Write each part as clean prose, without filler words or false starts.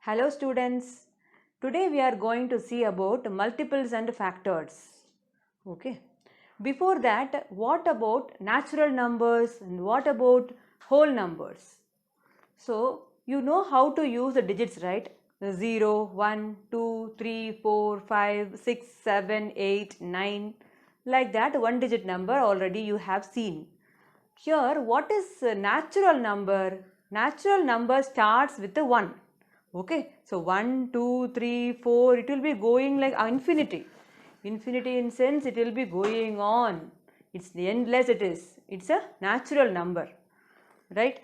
Hello students, today we are going to see about multiples and factors. Okay. Before that, what about natural numbers and what about whole numbers? So, you know how to use the digits, right? The 0, 1, 2, 3, 4, 5, 6, 7, 8, 9. Like that, one digit number already you have seen. Here, what is a natural number? Natural number starts with the 1. Okay, so 1, 2, 3, 4, it will be going like infinity. Infinity in sense it will be going on. It's endless it is. It's a natural number, right?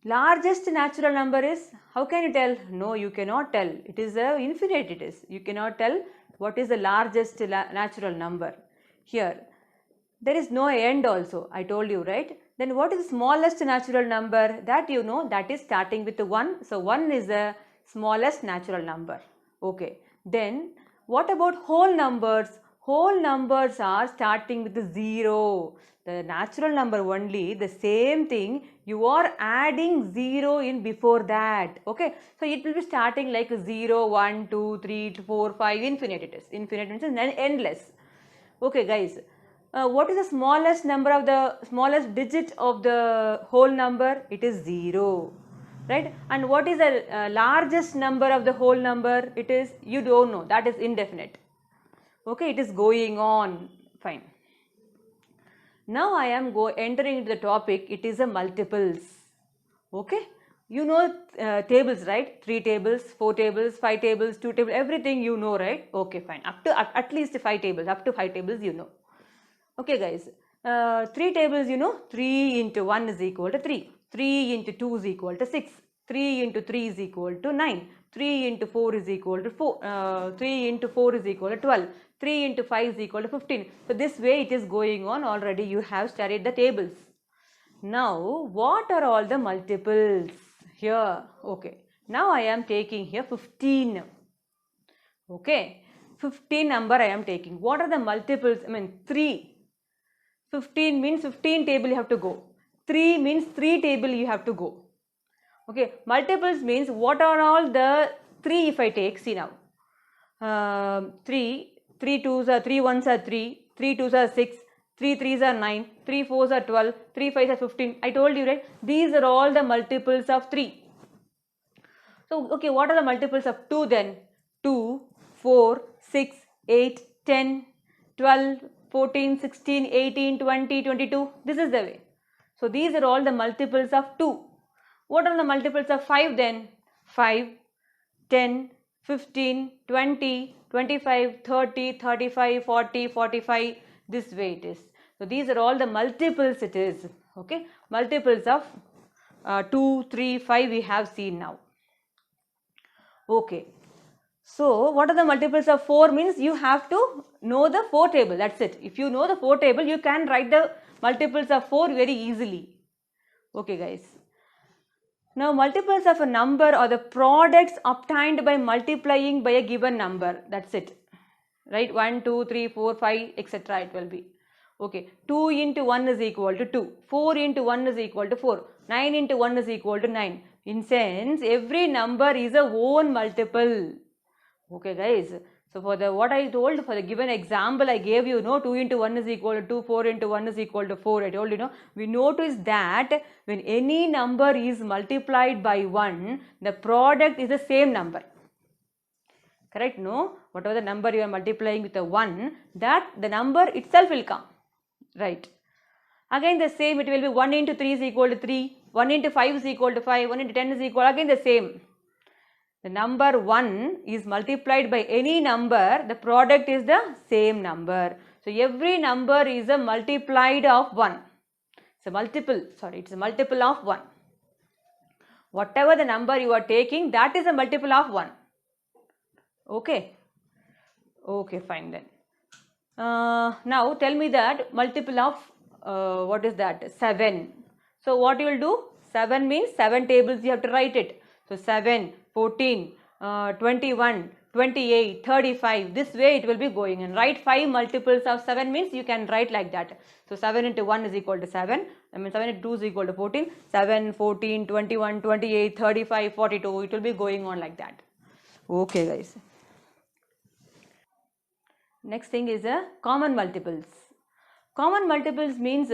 Largest natural number is, how can you tell? No, you cannot tell. It is a infinite it is. You cannot tell what is the largest natural number. Here, there is no end also, I told you, right? Then what is the smallest natural number? That you know, that is starting with 1. So 1 is the smallest natural number. Okay. Then what about whole numbers? Whole numbers are starting with 0. The natural number only, the same thing, you are adding 0 in before that. Okay. So it will be starting like 0, 1, 2, 3, 4, 5, infinite it is. Infinite means endless. Okay guys. What is the smallest number of the smallest digit of the whole number? It is 0, right? And what is the largest number of the whole number? It is, you don't know, that is indefinite. Okay, it is going on. Fine. Now I am entering into the topic. It is a multiples. Okay, you know tables, right? 3 tables, 4 tables, 5 tables, 2 tables, everything you know, right? Okay, fine. Up to at least 5 tables. Up to 5 tables you know. Okay guys, 3 tables you know, 3 into 1 is equal to 3, 3 into 2 is equal to 6, 3 into 3 is equal to 9, 3 into 4 is equal to 4, 3 into 4 is equal to 12, 3 into 5 is equal to 15. So this way it is going on, already you have studied the tables. Now what are all the multiples here? Okay, now I am taking here 15. Okay, 15 number I am taking. What are the multiples? I mean 3. 15 means 15 table you have to go. 3 means 3 table you have to go. Okay, multiples means what are all the 3 if I take, see now. 3 2s are 3 1s are 3, 3 2s are 6, 3 3s are 9, 3 4s are 12, 3 5s are 15. I told you, right? These are all the multiples of 3. So, okay, what are the multiples of 2 then? 2, 4, 6, 8, 10, 12, 14, 16, 18, 20, 22. This is the way. So, these are all the multiples of 2. What are the multiples of 5 then? 5, 10, 15, 20, 25, 30, 35, 40, 45. This way it is. So, these are all the multiples it is. Okay. Multiples of 2, 3, 5 we have seen now. Okay. So, what are the multiples of 4 means you have to know the 4 table, that's it. If you know the 4 table, you can write the multiples of 4 very easily. Okay guys. Now, multiples of a number are the products obtained by multiplying by a given number, that's it. Right, 1, 2, 3, 4, 5, etc. it will be. Okay, 2 into 1 is equal to 2, 4 into 1 is equal to 4, 9 into 1 is equal to 9. In sense, every number is a own multiple. Okay guys, so for the what I told, for the given example I gave you, 2 into 1 is equal to 2, 4 into 1 is equal to 4. I told you, we notice that when any number is multiplied by 1, the product is the same number. Correct? No? Whatever the number you are multiplying with a 1, that the number itself will come. Right. Again the same, it will be 1 into 3 is equal to 3, 1 into 5 is equal to 5, 1 into 10 is equal, again the same. The number 1 is multiplied by any number, the product is the same number. So, every number is a multiplied of 1. It's a multiple, it's a multiple of 1. Whatever the number you are taking, that is a multiple of 1. Okay. Okay, fine then. Now, tell me that multiple of, what is that? 7. So, what you will do? 7 means 7 tables you have to write it. So, 7, 14, 21, 28, 35. This way it will be going. And write 5 multiples of 7 means you can write like that. So 7 into 1 is equal to 7. I mean 7 into 2 is equal to 14. 7, 14, 21, 28, 35, 42. It will be going on like that. Okay guys. Next thing is common multiples. Common multiples means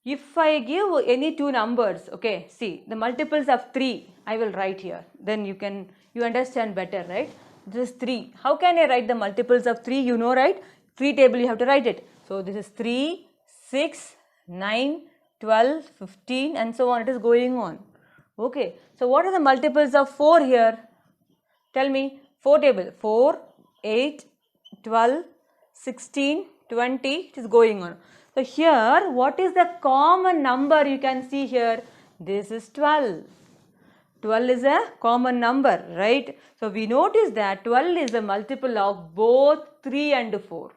if I give any two numbers, okay, see the multiples of 3 I will write here. Then you understand better, right? This is 3. How can I write the multiples of 3? You know, right? 3 table you have to write it. So this is 3, 6, 9, 12, 15 and so on. It is going on. Okay. So what are the multiples of 4 here? Tell me. 4 table. 4, 8, 12, 16, 20. It is going on. So here what is the common number you can see here? This is 12. 12 is a common number, right? So we notice that 12 is a multiple of both 3 and 4.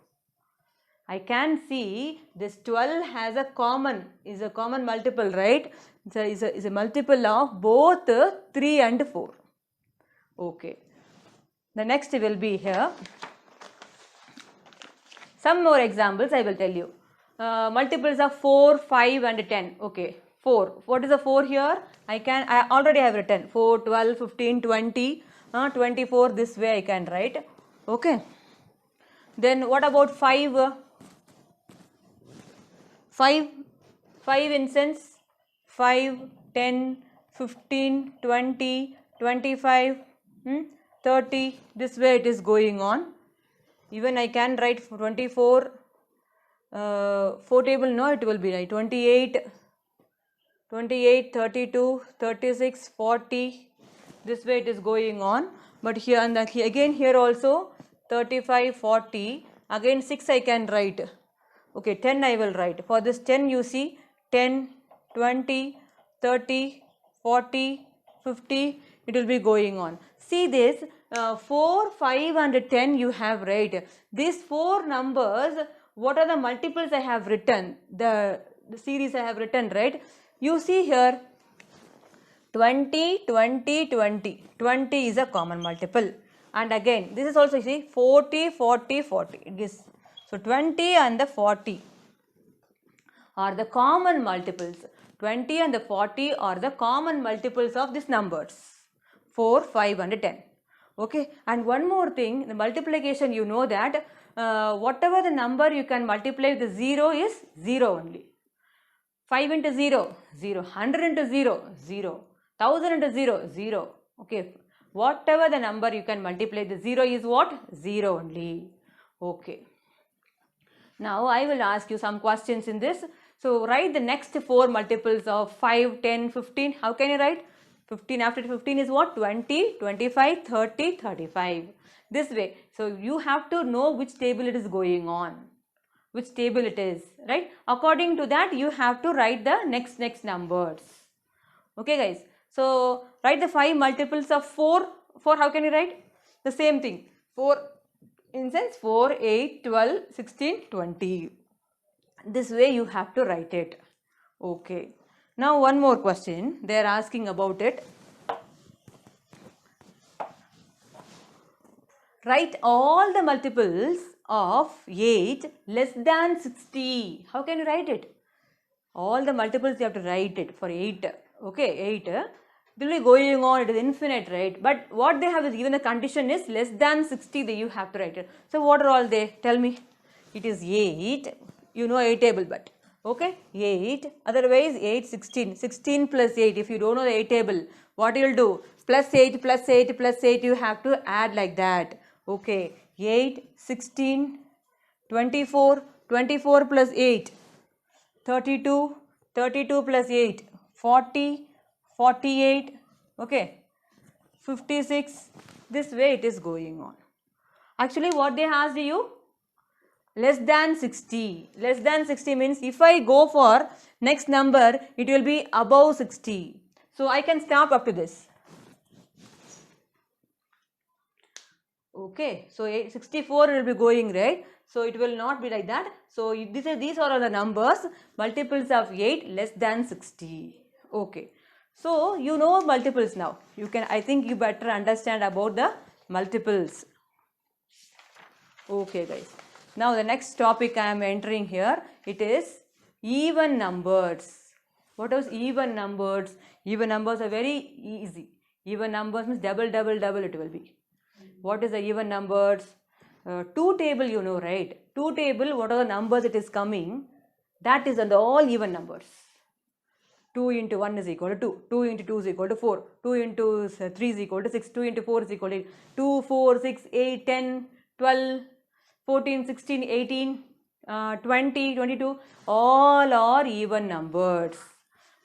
I can see this 12 has a common multiple, right? Is a multiple of both 3 and 4. Okay. The next will be here. Some more examples I will tell you. Multiples of 4, 5 and 10. Okay. 4. What is the 4 here? I already have written 4, 12, 15, 20, 24. This way I can write. Okay. Then what about 5? 5 instance. 5, 10, 15, 20, 25, 30. This way it is going on. Even I can write 24. 4 table, no, it will be right. 28, 32, 36, 40. This way it is going on. But here and again here also 35, 40. Again 6 I can write. Okay, 10 I will write. For this 10 you see 10, 20, 30, 40, 50. It will be going on. See this 4, 5 and 10 you have right. These 4 numbers, what are the multiples I have written? The series I have written, right? You see here 20, 20, 20. 20 is a common multiple. And again, this is also, you see, 40, 40, 40. It is, so 20 and the 40 are the common multiples. 20 and the 40 are the common multiples of these numbers. 4, 5 and 10. Okay. And one more thing, the multiplication, you know that whatever the number you can multiply with 0 is 0 only. 5 into 0, 0. 100 into 0, 0. 1000 into 0, 0. Okay. Whatever the number you can multiply, the 0 is what? 0 only. Okay. Now I will ask you some questions in this. So write the next 4 multiples of 5, 10, 15. How can you write? 15 after 15 is what? 20, 25, 30, 35. This way. So you have to know which table it is going on. Which table it is, right? According to that you have to write the next numbers. Okay guys. So write the 5 multiples of 4. 4 how can you write? The same thing. 4 instance 4, 8, 12, 16, 20. This way you have to write it. Okay. Now one more question. They are asking about it. Write all the multiples of 8 less than 60. How can you write it? All the multiples you have to write it for 8. Okay, 8. It will be going on, it is infinite, right? But what they have is given the condition is less than 60 that you have to write it. So what are all they? Tell me. It is 8. You know 8 table but. Okay, 8. Otherwise 8, 16. 16 plus 8. If you don't know the 8 table, what you will do? Plus 8, plus 8, plus 8. You have to add like that. Okay, 8, 16, 24, 24 plus 8, 32, 32 plus 8, 40, 48, okay, 56. This way it is going on. Actually what they asked you? Less than 60. Less than 60 means if I go for next number, it will be above 60. So I can stop up to this. Okay, so 64 will be going, right? So it will not be like that. So these are the numbers, multiples of 8 less than 60. Okay, so you know multiples now. I think you better understand about the multiples. Okay guys, now the next topic I am entering here, it is even numbers. What is even numbers? Even numbers are very easy. Even numbers means double double double it will be. What is the even numbers? 2 table you know, right? 2 table, what are the numbers it is coming? That is the all even numbers. 2 into 1 is equal to 2, 2 into 2 is equal to 4, 2 into 3 is equal to 6, 2 into 4 is equal to 8, 2, 4, 6, 8, 10, 12, 14, 16, 18, 20, 22, all are even numbers.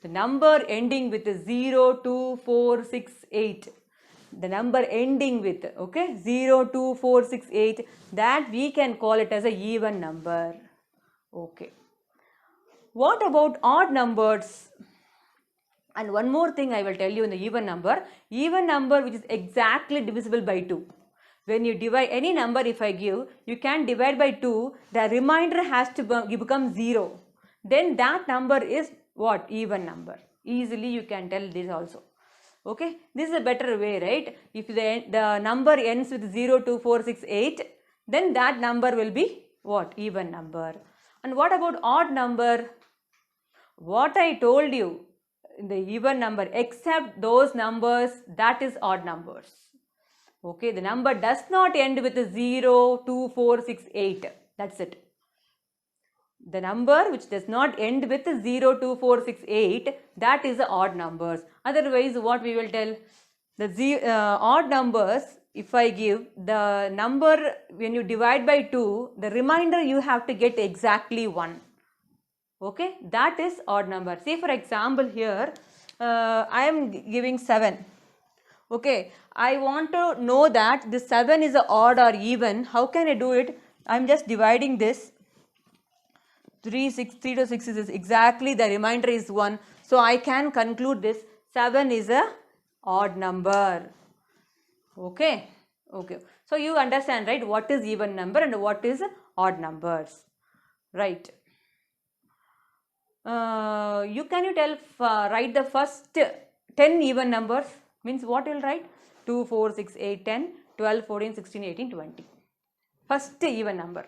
The number ending with 0, 2, 4, 6, 8, the number ending with, okay, 0, 2, 4, 6, 8, that we can call it as a even number. Okay. What about odd numbers? And one more thing I will tell you in the even number which is exactly divisible by 2. When you divide any number, if I give, you can divide by 2, the remainder has to become 0. Then that number is what? Even number. Easily you can tell this also. Okay, this is a better way, right? If the number ends with 0, 2, 4, 6, 8, then that number will be what? Even number. And what about odd number? What I told you, the even number, except those numbers, that is odd numbers. Okay, the number does not end with 0, 2, 4, 6, 8. That's it. The number which does not end with 0, 2, 4, 6, 8, that is the odd numbers. Otherwise, what we will tell? The odd numbers, if I give the number, when you divide by 2, the remainder you have to get exactly 1. Okay, that is odd number. Say for example here, I am giving 7. Okay, I want to know that this 7 is a odd or even. How can I do it? I am just dividing this. 3 to 6 is exactly, the remainder is 1. So I can conclude this 7 is a odd number. Okay, okay. So you understand, right, what is even number and what is odd numbers, right? You tell, write the first 10 even numbers, means what you will write? 2, 4, 6, 8, 10, 12, 14, 16, 18, 20. First even number.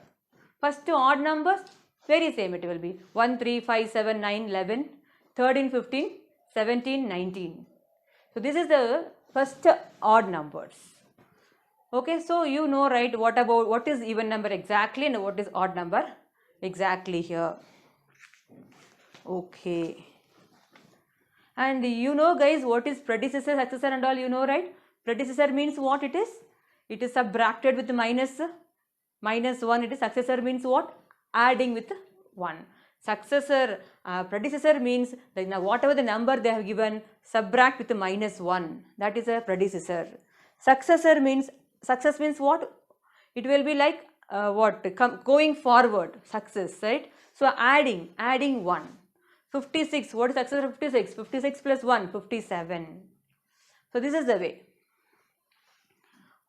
First odd numbers, very same it will be 1, 3, 5, 7, 9, 11, 13, 15, 17, 19. So this is the first odd numbers. Okay, so you know, right, what is even number exactly and what is odd number exactly here. Okay. And you know guys, what is predecessor, successor and all, you know, right? Predecessor means what it is? It is subtracted with minus 1. It is successor means what? Adding with 1. Successor, predecessor means whatever the number they have given, subtract with minus 1. That is a predecessor. Successor means, success means what? It will be like going forward, success, right? So adding 1. 56, what is successor of 56? 56 plus 1, 57. So this is the way.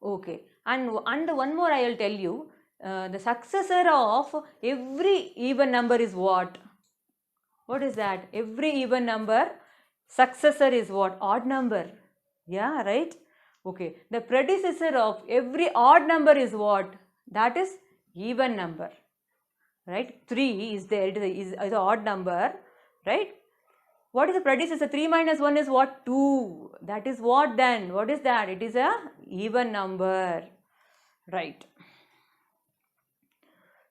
Okay, and one more I will tell you, the successor of every even number is what? What is that? Every even number, successor is what? Odd number. Yeah, right? Okay, the predecessor of every odd number is what? That is even number. Right? 3 is there, it is an odd number, right? What is the predecessor? 3 minus 1 is what? 2. That is what then? What is that? It is a even number, right?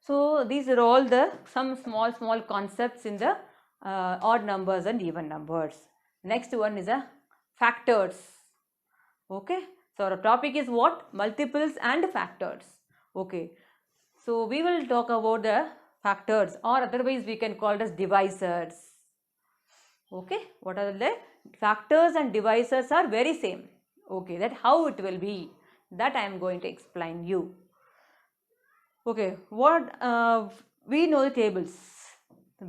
So these are all some small concepts in the odd numbers and even numbers. Next one is factors. Okay, so our topic is what? Multiples and factors. Okay, so we will talk about the factors, or otherwise we can call it as divisors. Okay, what are the factors and divisors are very same. Okay, that how it will be, that I am going to explain you. Okay, what we know the tables.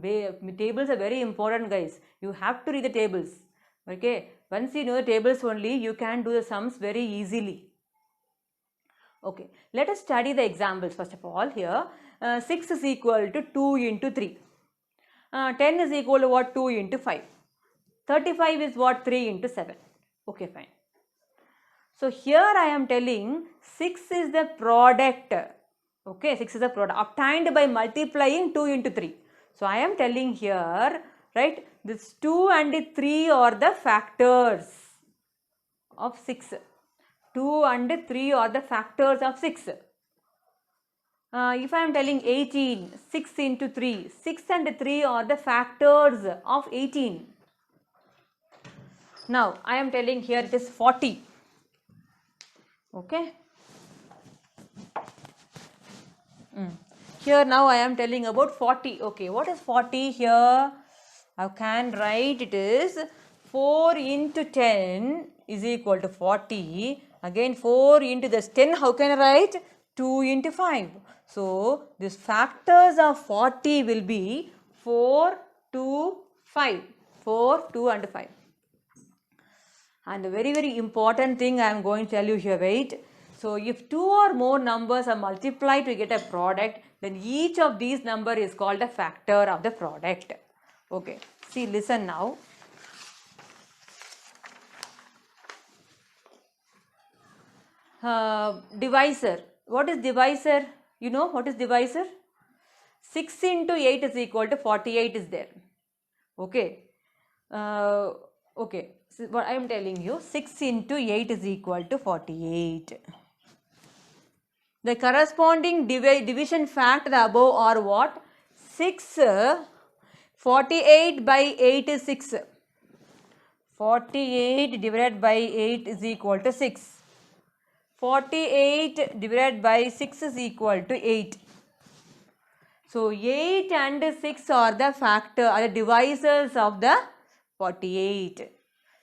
Tables are very important guys. You have to read the tables. Okay, once you know the tables only, you can do the sums very easily. Okay, let us study the examples first of all here. 6 is equal to 2 into 3. 10 is equal to what? 2 into 5. 35 is what? 3 into 7. Okay, fine. So here I am telling 6 is the product. Okay, 6 is a product obtained by multiplying 2 into 3. So I am telling here, right, this 2 and 3 are the factors of 6. 2 and 3 are the factors of 6. If I am telling 18, 6 into 3, 6 and 3 are the factors of 18. Now I am telling here it is 40. Okay. Here now I am telling about 40. Okay, what is 40 here? I can write it is 4 into 10 is equal to 40. Again 4 into this 10, how can I write? 2 into 5. So these factors of 40 will be 4, 2, 5. 4, 2 and 5. And the very important thing I am going to tell you here, wait. So if 2 or more numbers are multiplied to get a product, then each of these number is called a factor of the product. Okay, see, listen now. Divisor. What is divisor? You know what is divisor? 6 into 8 is equal to 48 is there. Okay. Okay. So what I am telling you, 6 into 8 is equal to 48. The corresponding division fact the above are what? 6, 48 by 8 is 6. 48 divided by 8 is equal to 6. 48 divided by 6 is equal to 8. So 8 and 6 are the divisors of the 48.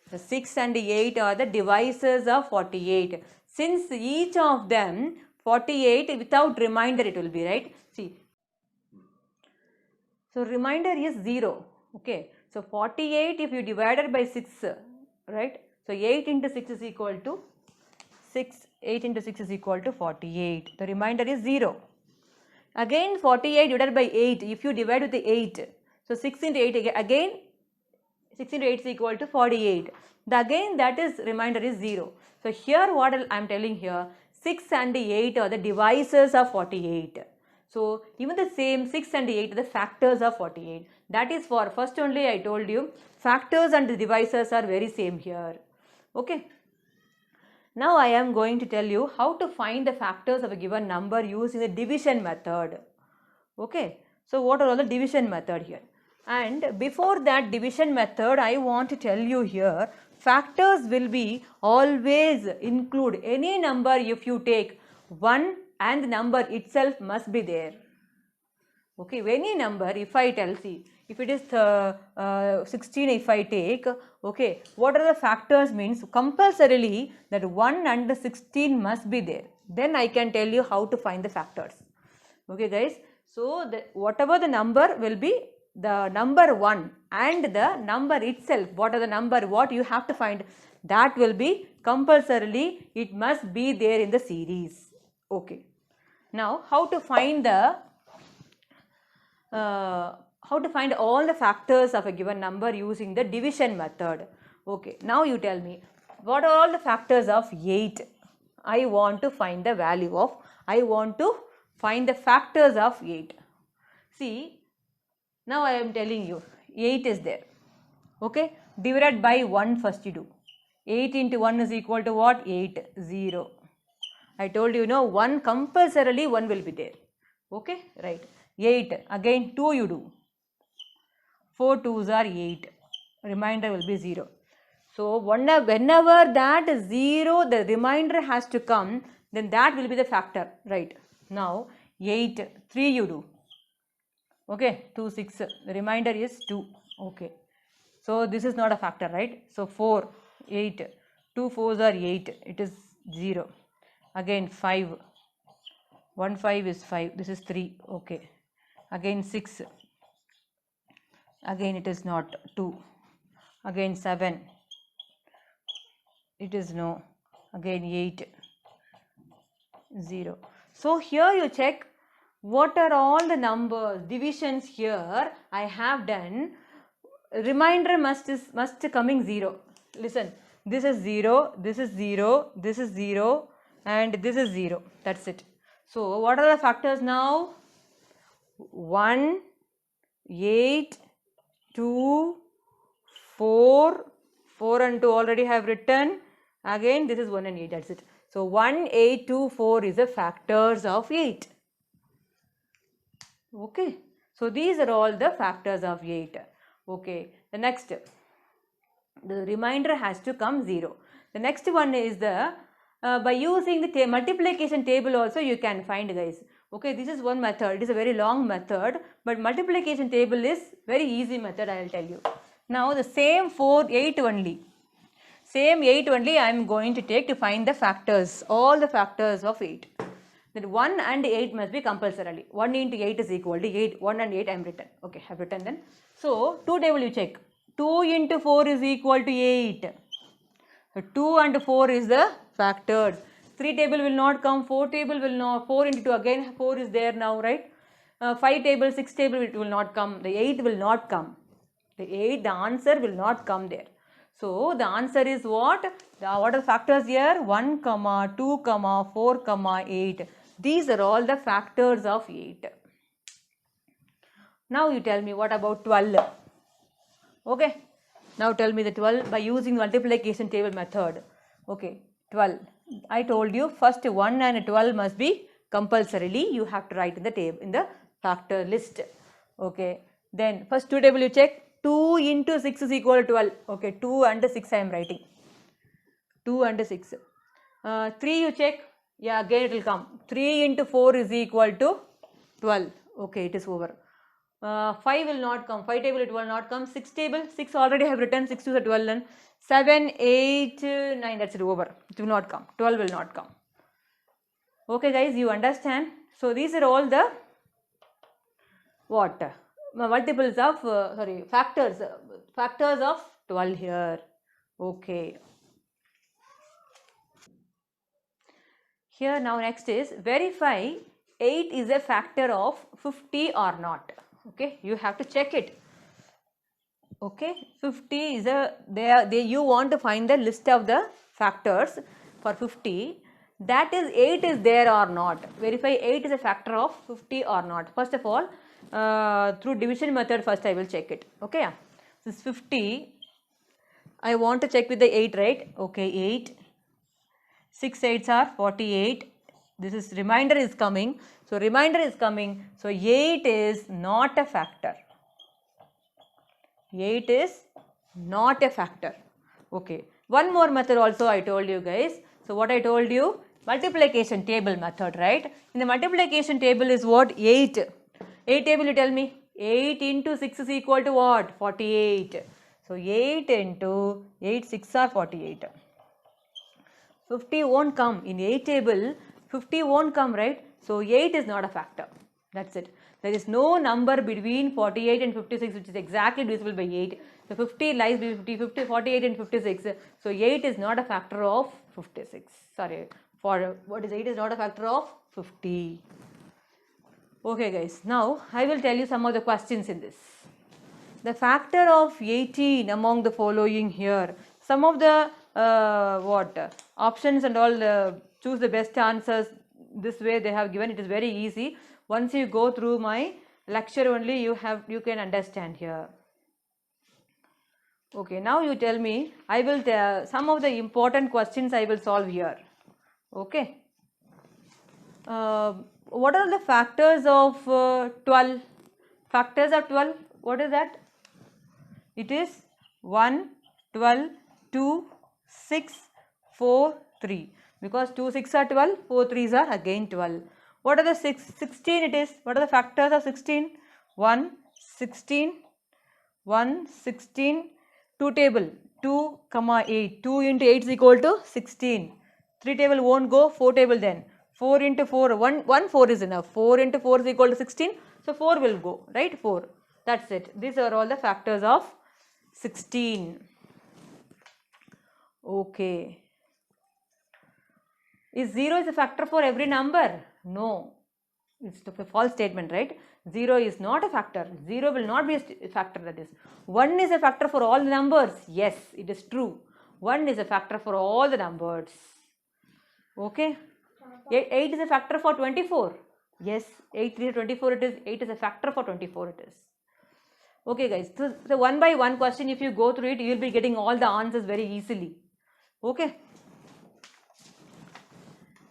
The 6 and 8 are the divisors of 48. Since each of them 48 without remainder it will be, right? See. So remainder is 0. Okay. So 48 if you divide it by 6, right? So 8 into 6 is equal to 6. 8 into 6 is equal to 48. The remainder is 0. Again 48 divided by 8. If you divide with the 8. So 6 into 8 again 6 into 8 is equal to 48. Again that is remainder is 0. So here what I am telling here, 6 and 8 are the divisors of 48. So even the same 6 and 8 are the factors of 48. That is for first only I told you factors and the divisors are very same here. Okay. Now I am going to tell you how to find the factors of a given number using the division method. Okay. So what are all the division method here? And before that division method, I want to tell you here, factors will be always include any number if you take 1 and the number itself must be there. Okay, any number if I tell, see, if it is 16 if I take, okay, what are the factors means compulsorily that 1 and 16 must be there. Then I can tell you how to find the factors. Okay guys, so whatever the number will be the number 1 and the number itself, what are the number, what you have to find, that will be compulsorily, it must be there in the series. Okay. Now how to find the all the factors of a given number using the division method. Okay, now you tell me what are all the factors of 8? I want to find the value of, I want to find the factors of 8. See, now I am telling you 8 is there. Okay, divided by 1 first you do. 8 into 1 is equal to what? 8, 0. I told you, 1 compulsorily 1 will be there. Okay, right. 8, again 2 you do. 4 2s are 8. Remainder will be 0. So whenever that 0, the remainder has to come, then that will be the factor, right? Now 8, 3 you do. Okay, 2 6, the remainder is 2. Okay, so this is not a factor, right? So 4, 8, 2 4s are 8, it is 0. Again 5, 1 5 is 5, this is 3. Okay, again 6, again it is not 2. Again 7, it is no. Again 8, 0. So here you check what are all the numbers, divisions here I have done. Remainder must coming 0. Listen, this is 0, this is 0, this is 0 and this is 0. That's it. So what are the factors now? 1, 8, 2, 4, 4 and 2 already have written. Again this is 1 and 8, that's it. So 1, 8, 2, 4 is the factors of 8. Okay. So these are all the factors of 8. Okay. The next, the remainder has to come 0. The next one is the, by using the multiplication table also you can find, guys. Okay, this is one method. It is a very long method, but multiplication table is very easy method, I will tell you. Now the same 8 only. Same 8 only I am going to take to find the factors, all the factors of 8. That 1 and 8 must be compulsorily. 1 into 8 is equal to 8. 1 and 8 I am written. Okay, I have written then. So 2 table you check. 2 into 4 is equal to 8. So 2 and 4 is the factors. 3 table will not come. 4 table will not. 4 into 2 again 4 is there now, right? 5 table, 6 table it will not come. The 8 will not come. The 8, the answer will not come there. So the answer is what? What are the factors here? 1, 2, 4, 8. These are all the factors of 8. Now you tell me what about 12? Okay. Now tell me the 12 by using multiplication table method. Okay. 12. I told you first 1 and 12 must be compulsorily. You have to write in the table, in the factor list. Okay. Then first 2 table you check. 2 into 6 is equal to 12. Okay. 2 and 6 I am writing. 2 and 6. 3 you check. Yeah, again it will come. 3 into 4 is equal to 12. Okay, it is over. 5 will not come. 5 table it will not come. 6 table, 6 already have written. 6 to 12 and 7, 8, 9, that's it, over. It will not come. 12 will not come. Okay guys, you understand? So these are all the what? Multiples of, factors of 12 here. Okay. Here now next is verify 8 is a factor of 50 or not. Okay, you have to check it. Okay, 50 is a, you want to find the list of the factors for 50. That is 8 is there or not. Verify 8 is a factor of 50 or not. First of all, through division method first I will check it. Okay, this is 50. I want to check with the 8, right? Okay, 8. 6 8s are 48. This is remainder is coming. So remainder is coming. So 8 is not a factor. 8 is not a factor. Okay. One more method also I told you guys. So what I told you? Multiplication table method, right? In the multiplication table is what? 8. 8 table you tell me. 8 into 6 is equal to what? 48. So 8 into 8 6 are 48. 50 won't come. In 8 table, 50 won't come, right? So 8 is not a factor. That's it. There is no number between 48 and 56 which is exactly divisible by 8. So 50 lies between 48 and 56. So 8 is not a factor of 56. Sorry, for what is 8 is not a factor of 50. Okay guys, now I will tell you some of the questions in this. The factor of 18 among the following here. Some of the options and all, choose the best answers. This way they have given. It is very easy. Once you go through my lecture only, you can understand here. Okay, now you tell me. I will tell some of the important questions I will solve here. Okay. What are the factors of 12? Factors of 12. What is that? It is 1, 12, 2, 6, 4, 3. Because 2 6 are 12, 4 3s are again 12. What are the 16 it is? What are the factors of 16? 1, 16, 1, 16, 2 table, 2, 8. 2 into 8 is equal to 16. 3 table won't go, 4 table then. 4 into 4, 1 4 is enough. 4 into 4 is equal to 16. So 4 will go, right? 4. That's it. These are all the factors of 16. Okay. Is 0 is a factor for every number? No. It's a false statement, right? 0 is not a factor. 0 will not be a factor, that is. 1 is a factor for all the numbers. Yes, it is true. 1 is a factor for all the numbers. Okay. 8 is a factor for 24. Yes, 8 3 24 it is. 8 is a factor for 24 it is. Okay guys, so one by one question, if you go through it, you will be getting all the answers very easily. Okay.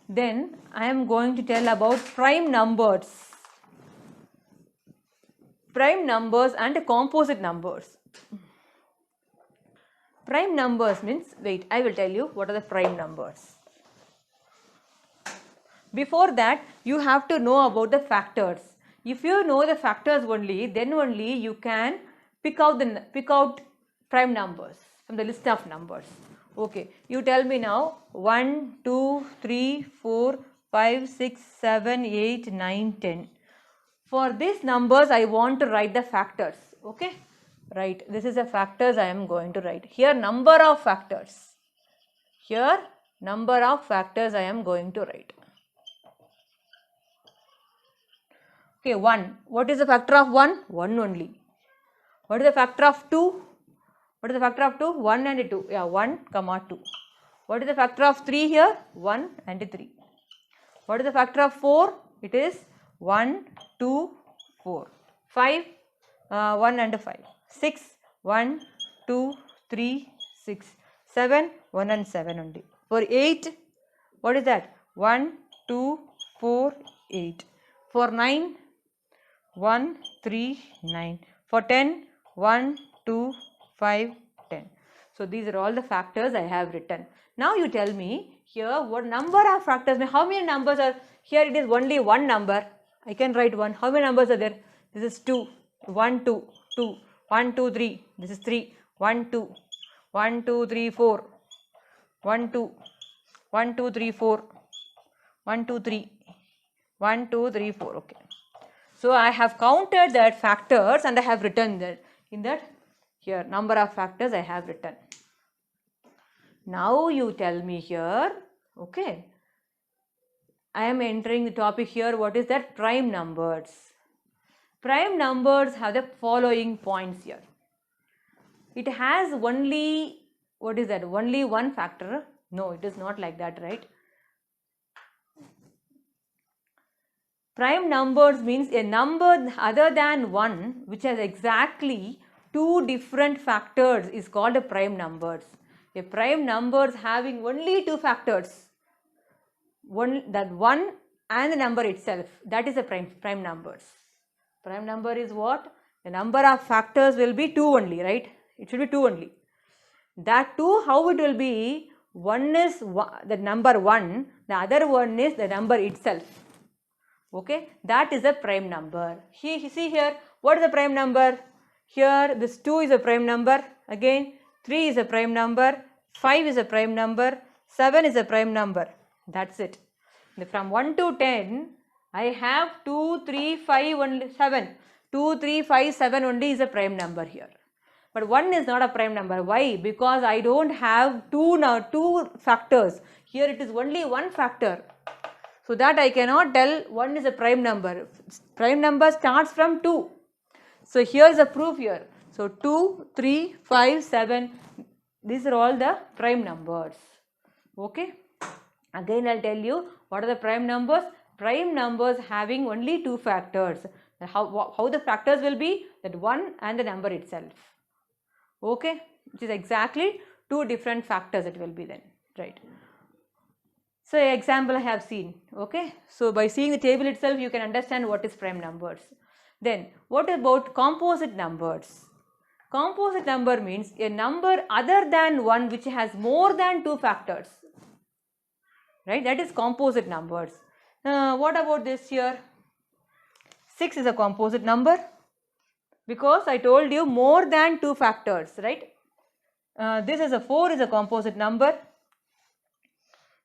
Then I am going to tell about prime numbers. Prime numbers and composite numbers. Prime numbers means, wait, I will tell you what are the prime numbers. Before that, you have to know about the factors. If you know the factors only, then only you can pick out prime numbers from the list of numbers. Okay, you tell me now 1, 2, 3, 4, 5, 6, 7, 8, 9, 10. For these numbers, I want to write the factors. Okay, right. This is the factors I am going to write. Here, number of factors. Here, number of factors I am going to write. Okay, 1. What is the factor of 1? 1 only. What is the factor of 2? What is the factor of 2? 1 and 2. Yeah, 1, 2. What is the factor of 3 here? 1 and 3. What is the factor of 4? It is 1, 2, 4. 5, 1 and 5. 6, 1, 2, 3, 6. 7, 1 and 7 only. For 8, what is that? 1, 2, 4, 8. For 9, 1, 3, 9. For 10, 1, 2, 5, 10. So these are all the factors I have written. Now you tell me here what number of factors, how many numbers are here? It is only one number. I can write 1. How many numbers are there? This is 2. 1, 2, 2. 1, 2, 3. This is 3. 1, 2. 1, 2, 3, 4. 1, 2. 1, 2, 3, 4. 1, 2, 3. 1, 2, 3, 4. Okay. So I have counted that factors and I have written that in that here number of factors I have written. Now you tell me here, okay, I am entering the topic here. What is that? Prime numbers. Prime numbers have the following points here. It has only, what is that? Only one factor? No, it is not like that, right? Prime numbers means a number other than 1 which has exactly 2 different factors is called a prime numbers. A prime numbers having only 2 factors, that 1 and the number itself, that is a prime numbers. Prime number is what? The number of factors will be 2 only, right? It should be 2 only. That 2, how it will be? One is the number 1, the other one is the number itself. Okay, that is a prime number. Here, see here, what is the prime number? Here, this 2 is a prime number. Again, 3 is a prime number. 5 is a prime number. 7 is a prime number. That's it. From 1 to 10, I have 2, 3, 5, only 7. 2, 3, 5, 7 only is a prime number here. But 1 is not a prime number. Why? Because I don't have 2 factors. Here it is only 1 factor. So that I cannot tell 1 is a prime number. Prime number starts from 2. So here is a proof here. So 2, 3, 5, 7. These are all the prime numbers. Okay. Again I will tell you what are the prime numbers. Prime numbers having only 2 factors. How the factors will be? That 1 and the number itself. Okay. Which is exactly 2 different factors it will be then. Right. So example I have seen. Okay. So by seeing the table itself you can understand what is prime numbers. Then what about composite numbers? Composite number means a number other than 1 which has more than 2 factors. Right. That is composite numbers. What about this here? 6 is a composite number because I told you more than 2 factors. Right. This is a 4 is a composite number.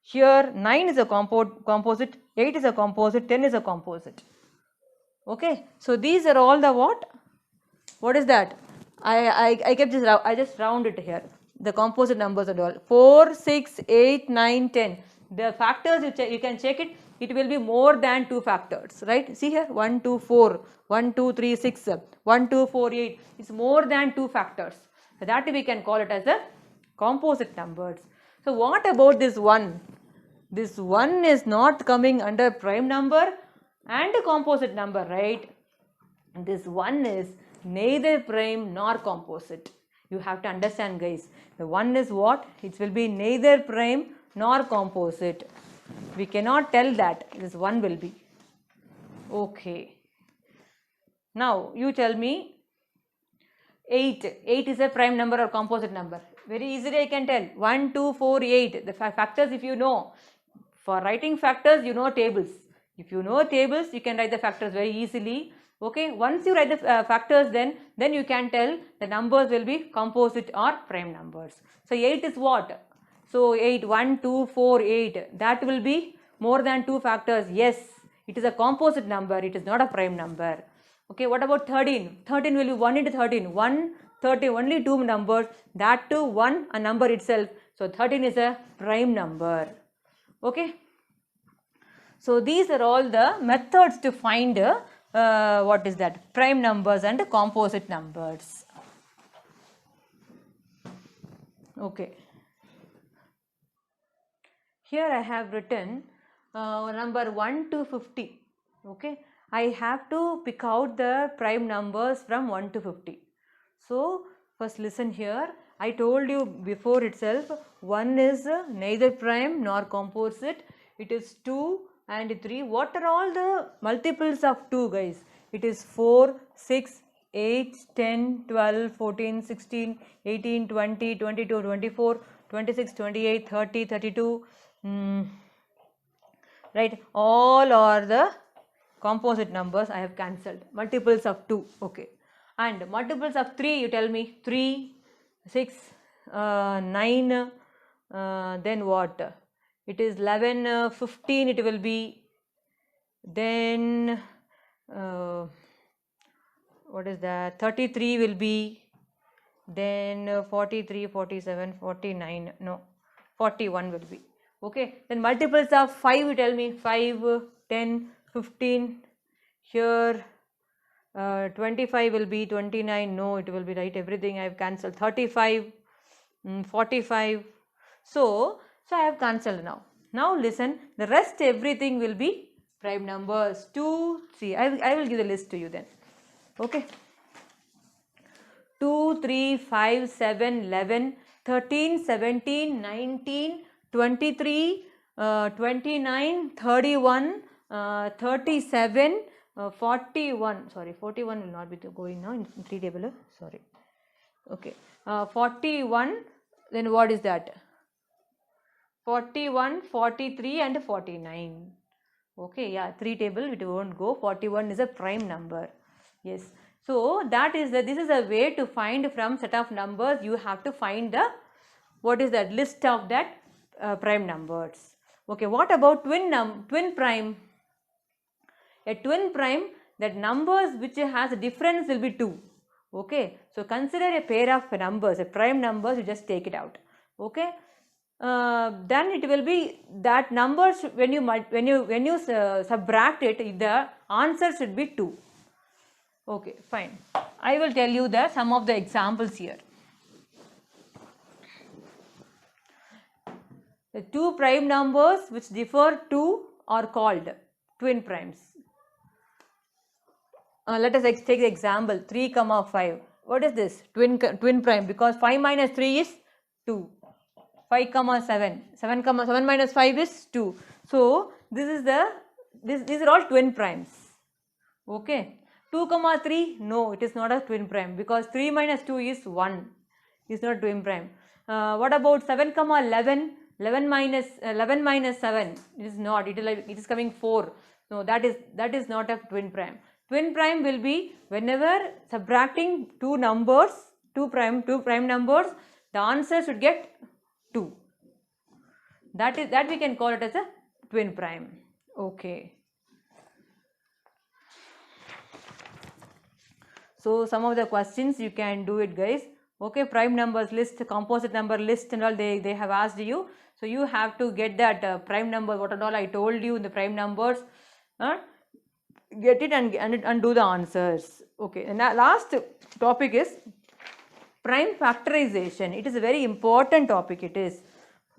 Here 9 is a composite, 8 is a composite, 10 is a composite. Okay. So these are all the what? What is that? I kept this, I just round it here. The composite numbers and all. 4, 6, 8, 9, 10. The factors you can check it. It will be more than 2 factors. Right. See here 1, 2, 4, 1, 2, 3, 6, 1, 2, 4, 8. It's more than 2 factors. So that we can call it as the composite numbers. So what about this 1? This 1 is not coming under prime number and composite number, right? This 1 is neither prime nor composite. You have to understand, guys. The 1 is what? It will be neither prime nor composite. We cannot tell that this 1 will be. Okay. Now you tell me 8. 8 is a prime number or composite number. Very easily I can tell. 1, 2, 4, 8. The factors, if you know. For writing factors, you know tables. If you know tables, you can write the factors very easily. Okay. Once you write the factors, then you can tell the numbers will be composite or prime numbers. So 8 is what? So 8, 1, 2, 4, 8. That will be more than 2 factors. Yes, it is a composite number. It is not a prime number. Okay, what about 13? 13 will be 1 into 13. 1, 13, only 2 numbers. That too 1 a number itself. So 13 is a prime number. Okay. So these are all the methods to find what is that? Prime numbers and composite numbers. Okay. Here I have written number 1 to 50. Okay. I have to pick out the prime numbers from 1 to 50. So first listen here. I told you before itself, 1 is neither prime nor composite. It is 2 and 3. What are all the multiples of 2, guys? It is 4, 6, 8, 10, 12, 14, 16, 18, 20, 22, 24, 26, 28, 30, 32. Right, all are the composite numbers I have cancelled. Multiples of 2, okay. And multiples of 3, you tell me. 3, 6, 9, then what? It is 11, 15 it will be. Then what is that? 33 will be. Then 43, 47, 49, no, 41 will be. Okay, then multiples of 5, you tell me. 5, 10, 15, here 25 will be. 29, no, it will be right, everything I have cancelled. 35, 45, so I have cancelled now. Now listen, the rest everything will be prime numbers. 2, 3, I will give the list to you then. Okay, 2, 3, 5, 7, 11, 13, 17, 19, 23, 29, 31, 37, 41, sorry, 41 will not be going now in 3 table, sorry. Okay, 41, then what is that? 41, 43 and 49. Okay, yeah, 3 table it won't go. 41 is a prime number. Yes. So that is this is a way to find from set of numbers. You have to find the what is that list of that prime numbers. Okay, what about twin prime? A twin prime, that numbers which has a difference will be 2. Okay, so consider a pair of numbers, a prime numbers, you just take it out. Okay, then it will be that numbers when you subtract it, the answer should be 2. Okay, fine. I will tell you some of the examples here. The 2 prime numbers which differ 2 are called twin primes. Let us take the example 3, 5. What is this? Twin prime, because 5 minus 3 is 2. 5, 7. 7 minus 5 is 2. So these are all twin primes. Okay. 2, 3, no, it is not a twin prime, because 3 minus 2 is 1. Is not twin prime. What about 7, 11? 11 minus 7, it is not. It is coming 4. No, that is not a twin prime. Twin prime will be whenever subtracting 2 numbers, 2 prime numbers, the answer should get 2. That we can call it as a twin prime. Okay. So some of the questions you can do it, guys. Okay, prime numbers list, composite number list and all they have asked you. So you have to get that prime number, what and all I told you in the prime numbers. Get it and do the answers. Okay, and last topic is prime factorization. It is a very important topic, it is.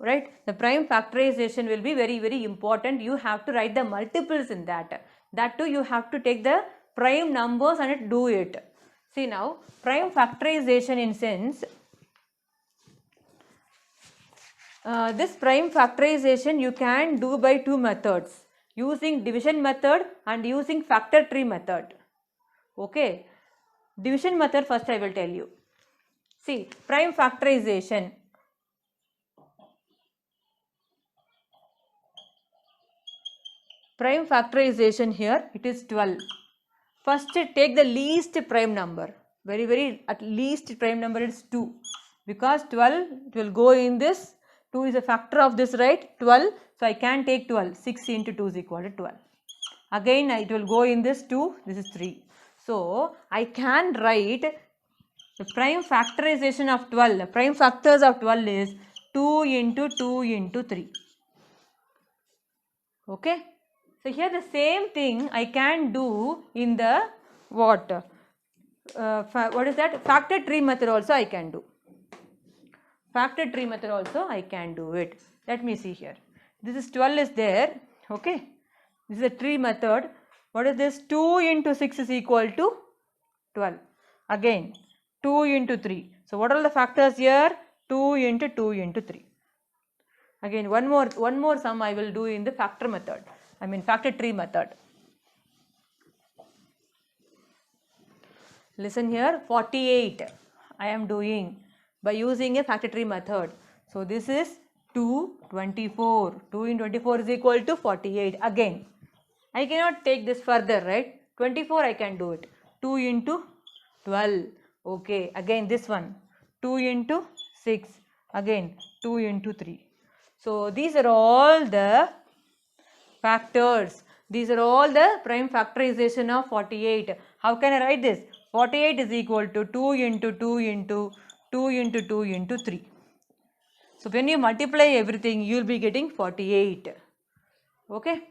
right? The prime factorization will be very, very important. You have to write the multiples in that. That too, you have to take the prime numbers and do it. See now, prime factorization in sense, this prime factorization you can do by two methods, using division method and using factor tree method. Okay, division method first I will tell you. See, prime factorization. Prime factorization here, it is 12. First take the least prime number. Very at least prime number is 2. Because 12 it will go in this. 2 is a factor of this, right? 12. So I can take 12. 6 into 2 is equal to 12. Again it will go in this 2. This is 3. So I can write the prime factorization of 12. The prime factors of 12 is 2 into 2 into 3. Okay. So here the same thing I can do in the what? What is that? Factor tree method also I can do. Factor tree method also I can do it. Let me see here. This is 12 is there. Okay. This is a tree method. What is this? 2 into 6 is equal to 12. Again 2 into 3. So what are the factors here? 2 into 2 into 3. Again one more sum I will do in the factor method. I mean factor tree method. Listen here, 48 I am doing by using a factor tree method. So this is 2, 24. 2 in 24 is equal to 48. Again, I cannot take this further, right? 24 I can do it. 2 into 12. Okay, again this one. 2 into 6. Again 2 into 3. So these are all the factors. These are all the prime factorization of 48. How can I write this? 48 is equal to 2 into 2 into 2 into 2 into 3. So when you multiply everything, you will be getting 48. Okay.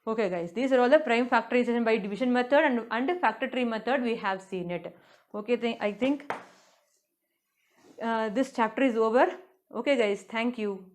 Okay guys, these are all the prime factorization by division method and factor tree method we have seen it. Okay, I think this chapter is over. Okay guys, thank you.